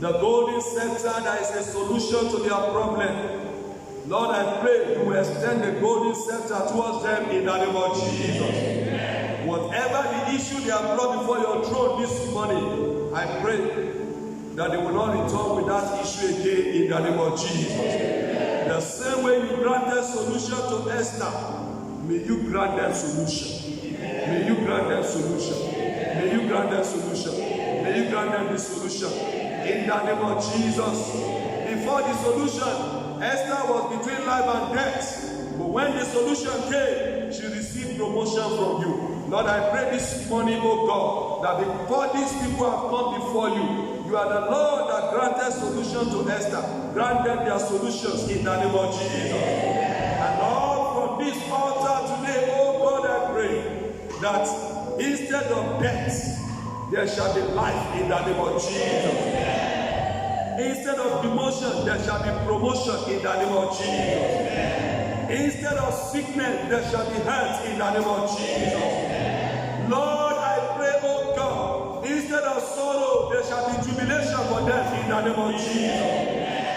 A: The golden scepter, that is a solution to their problem. Lord, I pray you will extend the golden scepter towards them in the name of Jesus. Whatever the issue they have brought before your throne this morning, I pray that they will not return with that issue again in the name of Jesus. The same way you granted solution to Esther, may you grant them solution. May you grant them solution. May you grant them solution. May you grant them the solution in the name of Jesus. Before the solution, Esther was between life and death. But when the solution came, she received promotion from you. Lord, I pray this morning, oh God, that before these people have come before you, you are the Lord that granted solution to Esther. Grant them their solutions in the name of Jesus. And Lord, from this altar today, oh God, I pray that instead of death, there shall be life in the name of Jesus. Instead of demotion, there shall be promotion in the name of Jesus. Instead of sickness, there shall be health in the name of Jesus. Lord, I pray, oh God, instead of sorrow, there shall be jubilation for them in the name of Jesus.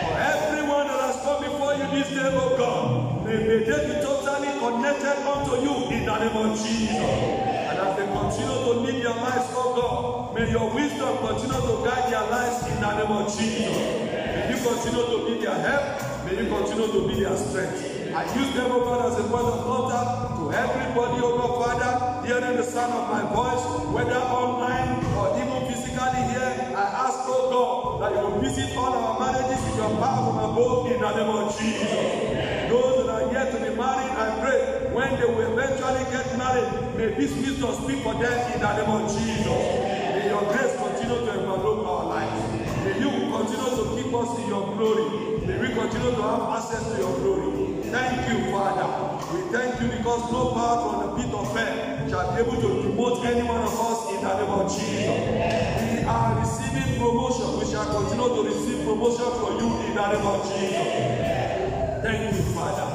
A: For everyone that has come before you this day, oh God, may they be totally connected unto you in the name of Jesus. As they continue to live their lives, oh God, may your wisdom continue to guide their lives in the name of Jesus. May you continue to be their help. May you continue to be their strength. I use them, oh God, as a point of contact to everybody, oh God, Father, hearing the sound of my voice, whether online or even physically here. I ask, oh God, that you will visit all our marriages with your power from above in the name of Jesus. Those that are yet to be married, I pray, when they will eventually get married, may this wisdom speak for them in the name of Jesus. May your grace continue to envelop our lives. May you continue to keep us in your glory. May we continue to have access to your glory. Thank you, Father. We thank you because no power from the pit of hell shall be able to demote any one of us in the name of Jesus. We are receiving promotion. We shall continue to receive promotion from you in the name of Jesus. Thank you, Father,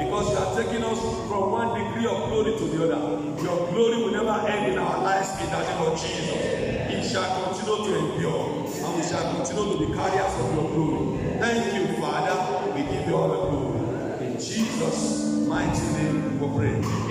A: because you are taking us from one degree of glory to the other. Your glory will never end in our lives in the name of Jesus. It shall continue to endure, and we shall continue to be carriers of your glory. Thank you, Father. We give you all the glory. In Jesus' mighty name we pray.